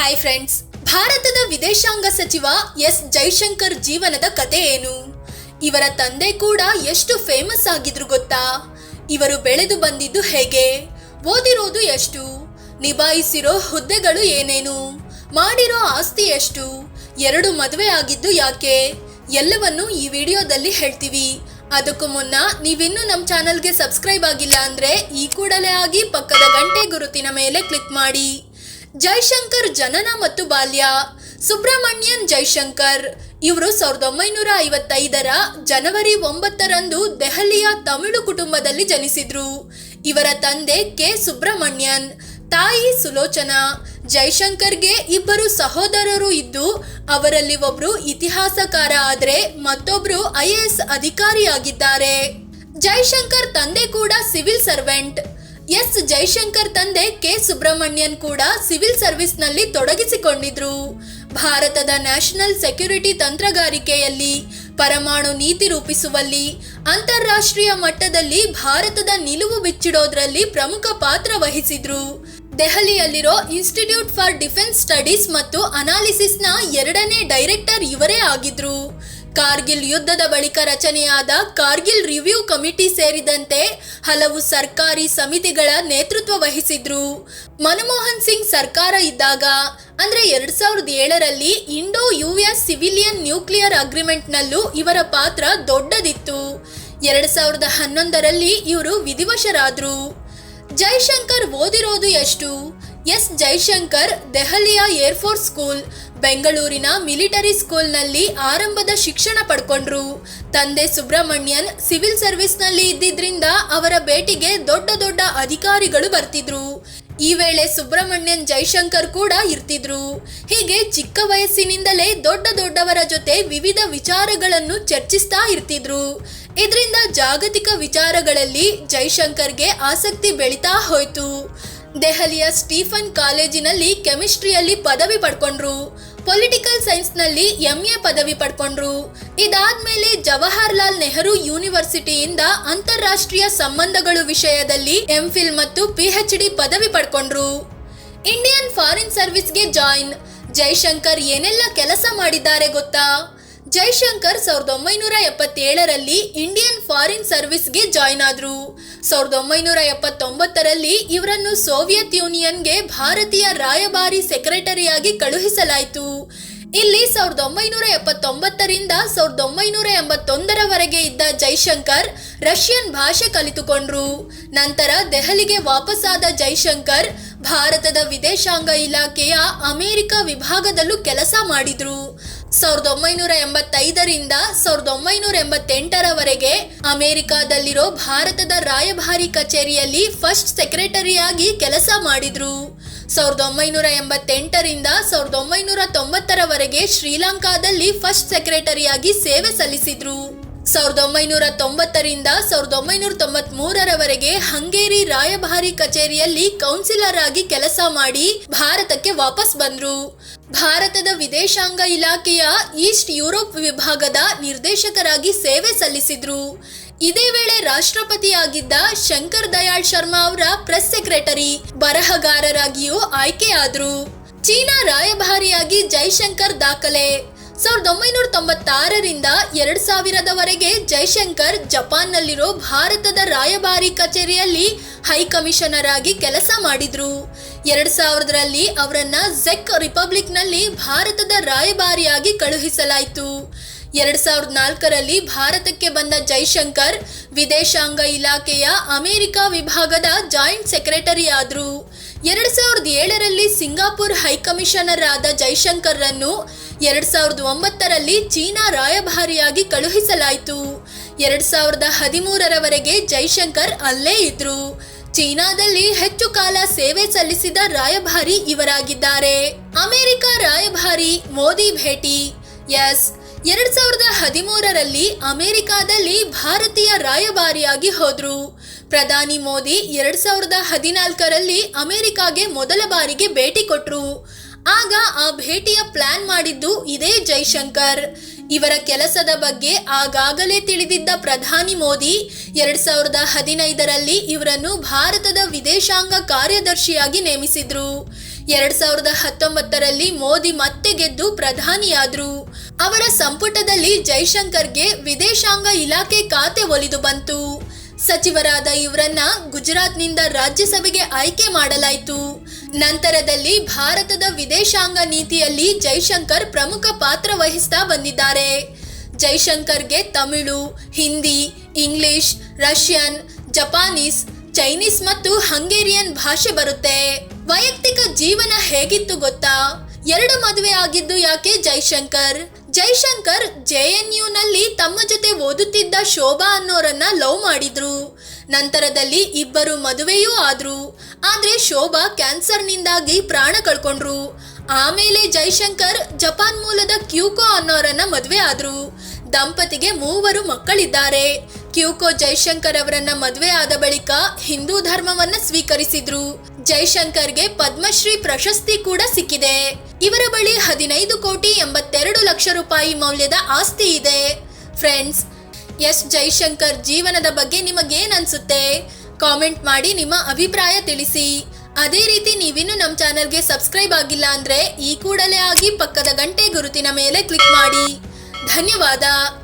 Hi friends, ಭಾರತದ ವಿದೇಶಾಂಗ ಸಚಿವ ಎಸ್ ಜೈಶಂಕರ್ ಜೀವನದ ಕತೆ ಏನು? ಇವರ ತಂದೆ ಕೂಡ ಎಷ್ಟು ಫೇಮಸ್ ಆಗಿದ್ರು ಗೊತ್ತಾ? ಇವರು ಬೆಳೆದು ಬಂದಿದ್ದು ಹೇಗೆ? ಓದಿರೋದು ಎಷ್ಟು? ನಿಭಾಯಿಸಿರೋ ಹುದ್ದೆಗಳು ಏನೇನು? ಮಾಡಿರೋ ಆಸ್ತಿ ಎಷ್ಟು? 2 ಮದುವೆ ಆಗಿದ್ದು ಯಾಕೆ? ಎಲ್ಲವನ್ನು ಈ ವಿಡಿಯೋದಲ್ಲಿ ಹೇಳ್ತೀವಿ. ಅದಕ್ಕೂ ಮುನ್ನ ನೀವಿನ್ನೂ ನಮ್ಮ ಚಾನಲ್ಗೆ ಸಬ್ಸ್ಕ್ರೈಬ್ ಆಗಿಲ್ಲ ಅಂದ್ರೆ ಈ ಕೂಡಲೇ ಆಗಿ ಪಕ್ಕದ ಗಂಟೆ ಗುರುತಿನ ಮೇಲೆ ಕ್ಲಿಕ್ ಮಾಡಿ. ಜೈಶಂಕರ್ ಜನನ ಮತ್ತು ಬಾಲ್ಯ. ಸುಬ್ರಮಣ್ಯನ್ ಜೈಶಂಕರ್ ಇವರು 1955ರ ಜನವರಿ 9ರಂದು ದೆಹಲಿಯ ತಮಿಳು ಕುಟುಂಬದಲ್ಲಿ ಜನಿಸಿದ್ರು. ಇವರ ತಂದೆ ಕೆ ಸುಬ್ರಮಣ್ಯನ್, ತಾಯಿ ಸುಲೋಚನಾ. ಜೈಶಂಕರ್ಗೆ 2 ಸಹೋದರರು ಇದ್ದು ಅವರಲ್ಲಿ ಒಬ್ರು ಇತಿಹಾಸಕಾರ ಆದ್ರೆ ಮತ್ತೊಬ್ರು IAS ಅಧಿಕಾರಿಯಾಗಿದ್ದಾರೆ. ಜೈಶಂಕರ್ ತಂದೆ ಕೂಡ ಸಿವಿಲ್ ಸರ್ವೆಂಟ್. ಎಸ್ ಜೈಶಂಕರ್ ತಂದೆ ಕೆ ಸುಬ್ರಮಣ್ಯನ್ ಕೂಡ ಸಿವಿಲ್ ಸರ್ವಿಸ್ ನಲ್ಲಿ ತೊಡಗಿಸಿಕೊಂಡಿದ್ರು. ಭಾರತದ ನ್ಯಾಷನಲ್ ಸೆಕ್ಯೂರಿಟಿ ತಂತ್ರಗಾರಿಕೆಯಲ್ಲಿ, ಪರಮಾಣು ನೀತಿ ರೂಪಿಸುವಲ್ಲಿ, ಅಂತಾರಾಷ್ಟ್ರೀಯ ಮಟ್ಟದಲ್ಲಿ ಭಾರತದ ನಿಲುವು ಬಿಚ್ಚಿಡೋದ್ರಲ್ಲಿ ಪ್ರಮುಖ ಪಾತ್ರ ವಹಿಸಿದ್ರು. ದೆಹಲಿಯಲ್ಲಿರೋ ಇನ್ಸ್ಟಿಟ್ಯೂಟ್ ಫಾರ್ ಡಿಫೆನ್ಸ್ ಸ್ಟಡೀಸ್ ಮತ್ತು ಅನಾಲಿಸಿಸ್ನ 2ನೇ ಡೈರೆಕ್ಟರ್ ಇವರೇ ಆಗಿದ್ರು. ಕಾರ್ಗಿಲ್ ಯುದ್ಧದ ಬಳಿಕ ರಚನೆಯಾದ ಕಾರ್ಗಿಲ್ ರಿವ್ಯೂ ಕಮಿಟಿ ಸೇರಿದಂತೆ ಹಲವು ಸರ್ಕಾರಿ ಸಮಿತಿಗಳ ನೇತೃತ್ವ ವಹಿಸಿದ್ರು. ಮನಮೋಹನ್ ಸಿಂಗ್ ಸರ್ಕಾರ ಇದ್ದಾಗ ಅಂದ್ರೆ 2007ರಲ್ಲಿ ಇಂಡೋ US ಸಿವಿಲಿಯನ್ ನ್ಯೂಕ್ಲಿಯರ್ ಅಗ್ರಿಮೆಂಟ್ನಲ್ಲೂ ಇವರ ಪಾತ್ರ ದೊಡ್ಡದಿತ್ತು. 2011ರಲ್ಲಿ ಇವರು ವಿಧಿವಶರಾದ್ರು. ಜೈಶಂಕರ್ ಓದಿರೋದು ಎಷ್ಟು? ಎಸ್ ಜೈಶಂಕರ್ ದೆಹಲಿಯ ಏರ್ಫೋರ್ಸ್ ಸ್ಕೂಲ್, ಬೆಂಗಳೂರಿನ ಮಿಲಿಟರಿ ಸ್ಕೂಲ್ನಲ್ಲಿ ಆರಂಭದ ಶಿಕ್ಷಣ ಪಡ್ಕೊಂಡ್ರು. ತಂದೆ ಸುಬ್ರಮಣ್ಯನ್ ಸಿವಿಲ್ ಸರ್ವಿಸ್ನಲ್ಲಿ ಇದ್ದಿದ್ರಿಂದ ಅವರ ಭೇಟಿಗೆ ದೊಡ್ಡ ದೊಡ್ಡ ಅಧಿಕಾರಿಗಳು ಬರ್ತಿದ್ರು. ಈ ವೇಳೆ ಸುಬ್ರಮಣ್ಯನ್ ಜೈಶಂಕರ್ ಕೂಡ ಇರ್ತಿದ್ರು. ಹೀಗೆ ಚಿಕ್ಕ ವಯಸ್ಸಿನಿಂದಲೇ ದೊಡ್ಡವರ ಜೊತೆ ವಿವಿಧ ವಿಚಾರಗಳನ್ನು ಚರ್ಚಿಸ್ತಾ ಇರ್ತಿದ್ರು. ಇದರಿಂದ ಜಾಗತಿಕ ವಿಚಾರಗಳಲ್ಲಿ ಜೈಶಂಕರ್ಗೆ ಆಸಕ್ತಿ ಬೆಳೀತಾ ಹೋಯ್ತು. ದೆಹಲಿಯ ಸ್ಟೀಫನ್ ಕಾಲೇಜಿನಲ್ಲಿ ಕೆಮಿಸ್ಟ್ರಿಯಲ್ಲಿ ಪದವಿ ಪಡ್ಕೊಂಡ್ರು. ಪೊಲಿಟಿಕಲ್ ಸೈನ್ಸ್ನಲ್ಲಿ MA ಪದವಿ ಪಡ್ಕೊಂಡ್ರು. ಇದಾದ್ಮೇಲೆ ಜವಾಹರ್ಲಾಲ್ ನೆಹರು ಯೂನಿವರ್ಸಿಟಿಯಿಂದ ಅಂತಾರಾಷ್ಟ್ರೀಯ ಸಂಬಂಧಗಳು ವಿಷಯದಲ್ಲಿ MPhil ಮತ್ತು PhD ಪದವಿ ಪಡ್ಕೊಂಡ್ರು. ಇಂಡಿಯನ್ ಫಾರಿನ್ ಸರ್ವಿಸ್ಗೆ ಜಾಯಿನ್. ಜೈಶಂಕರ್ ಏನೆಲ್ಲ ಕೆಲಸ ಮಾಡಿದ್ದಾರೆ ಗೊತ್ತಾ? ಜೈಶಂಕರ್ 1977ರಲ್ಲಿ ಇಂಡಿಯನ್ ಫಾರಿನ್ ಸರ್ವಿಸ್ಗೆ ಜಾಯಿನ್ ಆದ್ರು. 1979ರಲ್ಲಿ ಇವರನ್ನು ಸೋವಿಯತ್ ಯೂನಿಯನ್ಗೆ ಭಾರತೀಯ ರಾಯಭಾರಿ ಸೆಕ್ರೆಟರಿಯಾಗಿ ಕಳುಹಿಸಲಾಯಿತು. ಇಲ್ಲಿ 1979ರಿಂದ 1981ರವರೆಗೆ ಇದ್ದ ಜೈಶಂಕರ್ ರಷ್ಯನ್ ಭಾಷೆ ಕಲಿತುಕೊಂಡ್ರು. ನಂತರ ದೆಹಲಿಗೆ ವಾಪಸ್ಸಾದ ಜೈಶಂಕರ್ ಭಾರತದ ವಿದೇಶಾಂಗ ಇಲಾಖೆಯ ಅಮೆರಿಕ ವಿಭಾಗದಲ್ಲೂ ಕೆಲಸ ಮಾಡಿದ್ರು. 1985ರಿಂದ 1988ರವರೆಗೆ ಅಮೆರಿಕಾದಲ್ಲಿರೋ ಭಾರತದ ರಾಯಭಾರಿ ಕಚೇರಿಯಲ್ಲಿ ಫಸ್ಟ್ ಸೆಕ್ರೆಟರಿಯಾಗಿ ಕೆಲಸ ಮಾಡಿದ್ರು. 1988ರಿಂದ 1990ರವರೆಗೆ ಶ್ರೀಲಂಕಾದಲ್ಲಿ ಫಸ್ಟ್ ಸೆಕ್ರೆಟರಿಯಾಗಿ ಸೇವೆ ಸಲ್ಲಿಸಿದ್ರು. 1990ರಿಂದ 1993ರವರೆಗೆ ಹಂಗೇರಿ ರಾಯಭಾರಿ ಕಚೇರಿಯಲ್ಲಿ ಕೌನ್ಸಿಲರ್ ಆಗಿ ಕೆಲಸ ಮಾಡಿ ಭಾರತಕ್ಕೆ ವಾಪಸ್ ಬಂದ್ರು. ಭಾರತದ ವಿದೇಶಾಂಗ ಇಲಾಖೆಯ ಈಸ್ಟ್ ಯುರೋಪ್ ವಿಭಾಗದ ನಿರ್ದೇಶಕರಾಗಿ ಸೇವೆ ಸಲ್ಲಿಸಿದ್ರು. ಇದೇ ವೇಳೆ ರಾಷ್ಟ್ರಪತಿಯಾಗಿದ್ದ ಶಂಕರ್ ದಯಾಳ್ ಶರ್ಮಾ ಅವರ ಪ್ರೆಸ್ ಸೆಕ್ರೆಟರಿ, ಬರಹಗಾರರಾಗಿಯೂ ಆಯ್ಕೆಯಾದ್ರು. ಚೀನಾ ರಾಯಭಾರಿಯಾಗಿ ಜೈಶಂಕರ್ ದಾಖಲೆ. 1996ರಿಂದ 2000ರವರೆಗೆ ಜೈಶಂಕರ್ ಜಪಾನ್ನಲ್ಲಿರೋ ಭಾರತದ ರಾಯಭಾರಿ ಕಚೇರಿಯಲ್ಲಿ ಹೈಕಮಿಷನರ್ ಆಗಿ ಕೆಲಸ ಮಾಡಿದ್ರು. 2000ರಲ್ಲಿ ಅವರನ್ನ ಝೆಕ್ ರಿಪಬ್ಲಿಕ್ನಲ್ಲಿ ಭಾರತದ ರಾಯಭಾರಿಯಾಗಿ ಕಳುಹಿಸಲಾಯಿತು. 2004ರಲ್ಲಿ ಭಾರತಕ್ಕೆ ಬಂದ ಜೈಶಂಕರ್ ವಿದೇಶಾಂಗ ಇಲಾಖೆಯ ಅಮೆರಿಕ ವಿಭಾಗದ ಜಾಯಿಂಟ್ ಸೆಕ್ರೆಟರಿ ಆದ್ರು. 2007ರಲ್ಲಿ ಸಿಂಗಾಪುರ್ ಹೈಕಮಿಷನರ್ ಆದ ಜೈಶಂಕರ್ ರನ್ನು 2009ರಲ್ಲಿ ಚೀನಾ ರಾಯಭಾರಿಯಾಗಿ ಕಳುಹಿಸಲಾಯಿತು. 2013ರವರೆಗೆ ಜೈಶಂಕರ್ ಅಲ್ಲೇ ಇದ್ರು. ಚೀನಾದಲ್ಲಿ ಹೆಚ್ಚು ಕಾಲ ಸೇವೆ ಸಲ್ಲಿಸಿದ ರಾಯಭಾರಿ ಇವರಾಗಿದ್ದಾರೆ. ಅಮೆರಿಕ ರಾಯಭಾರಿ ಮೋದಿ ಭೇಟಿ. ಎಸ್ 2013ರಲ್ಲಿ ಅಮೆರಿಕಾದಲ್ಲಿ ಭಾರತೀಯ ರಾಯಭಾರಿಯಾಗಿ ಹೋದ್ರು. ಪ್ರಧಾನಿ ಮೋದಿ 2014ರಲ್ಲಿ ಅಮೆರಿಕಾಗೆ ಮೊದಲ ಬಾರಿಗೆ ಭೇಟಿ ಕೊಟ್ರು. ಆಗ ಆ ಭೇಟಿಯ ಪ್ಲಾನ್ ಮಾಡಿದ್ದು ಇದೇ ಜೈಶಂಕರ್. ಇವರ ಕೆಲಸದ ಬಗ್ಗೆ ಆಗಾಗಲೇ ತಿಳಿದಿದ್ದ ಪ್ರಧಾನಿ ಮೋದಿ 2015ರಲ್ಲಿ ಇವರನ್ನು ಭಾರತದ ವಿದೇಶಾಂಗ ಕಾರ್ಯದರ್ಶಿಯಾಗಿ ನೇಮಿಸಿದ್ರು. 2019ರಲ್ಲಿ ಮೋದಿ ಮತ್ತೆ ಗೆದ್ದು ಪ್ರಧಾನಿಯಾದ್ರು. ಅವರ ಸಂಪುಟದಲ್ಲಿ ಜೈಶಂಕರ್ಗೆ ವಿದೇಶಾಂಗ ಇಲಾಖೆ ಖಾತೆ ಒಲಿದು ಬಂತು. ಸಚಿವರಾದ ಇವರನ್ನ ಗುಜರಾತ್ನಿಂದ ರಾಜ್ಯಸಭೆಗೆ ಆಯ್ಕೆ ಮಾಡಲಾಯಿತು. ನಂತರದಲ್ಲಿ ಭಾರತದ ವಿದೇಶಾಂಗ ನೀತಿಯಲ್ಲಿ ಜೈಶಂಕರ್ ಪ್ರಮುಖ ಪಾತ್ರ ವಹಿಸ್ತಾ ಬಂದಿದ್ದಾರೆ. ಜೈಶಂಕರ್ಗೆ Tamil, Hindi, English, Russian, Japanese, Chinese ಮತ್ತು ಹಂಗೇರಿಯನ್ ಭಾಷೆ ಬರುತ್ತೆ. ವೈಯಕ್ತಿಕ ಜೀವನ ಹೇಗಿತ್ತು ಗೊತ್ತಾ? 2 ಮದುವೆ ಆಗಿದ್ದು ಯಾಕೆ ಜೈಶಂಕರ್? ಜೈಶಂಕರ್ JNUನಲ್ಲಿ ತಮ್ಮ ಜೊತೆ ಓದುತ್ತಿದ್ದ ಶೋಭಾ ಅನ್ನೋರನ್ನ ಲವ್ ಮಾಡಿದ್ರು. ನಂತರದಲ್ಲಿ ಇಬ್ಬರು ಮದುವೆಯೂ ಆದ್ರು. ಆದ್ರೆ ಶೋಭಾ ಕ್ಯಾನ್ಸರ್ನಿಂದಾಗಿ ಪ್ರಾಣ ಕಳ್ಕೊಂಡ್ರು. ಆಮೇಲೆ ಜೈಶಂಕರ್ ಜಪಾನ್ ಮೂಲದ ಕ್ಯೂಕೋ ಅನ್ನೋರನ್ನ ಮದುವೆ ಆದ್ರು. ದಂಪತಿಗೆ 3 ಮಕ್ಕಳಿದ್ದಾರೆ. ಕ್ಯೂಕೋ ಜೈಶಂಕರ್ ಅವರನ್ನ ಮದುವೆ ಆದ ಬಳಿಕ ಹಿಂದೂ ಧರ್ಮವನ್ನ ಸ್ವೀಕರಿಸಿದ್ರು. ಜೈಶಂಕರ್ಗೆ ಪದ್ಮಶ್ರೀ ಪ್ರಶಸ್ತಿ ಕೂಡ ಸಿಕ್ಕಿದೆ. ಇವರ ಬಳಿ 15,82,00,000 ರೂಪಾಯಿ ಮೌಲ್ಯದ ಆಸ್ತಿ ಇದೆ. ಫ್ರೆಂಡ್ಸ್, ಎಸ್ ಜೈಶಂಕರ್ ಜೀವನದ ಬಗ್ಗೆ ನಿಮಗೇನ್ ಅನ್ಸುತ್ತೆ? ಕಾಮೆಂಟ್ ಮಾಡಿ ನಿಮ್ಮ ಅಭಿಪ್ರಾಯ ತಿಳಿಸಿ. ಅದೇ ರೀತಿ ನೀವಿನ್ನು ನಮ್ಮ ಚಾನೆಲ್ಗೆ ಸಬ್ಸ್ಕ್ರೈಬ್ ಆಗಿಲ್ಲ ಅಂದ್ರೆ ಈ ಕೂಡಲೇ ಆಗಿ ಪಕ್ಕದ ಗಂಟೆ ಗುರುತಿನ ಮೇಲೆ ಕ್ಲಿಕ್ ಮಾಡಿ. ಧನ್ಯವಾದ.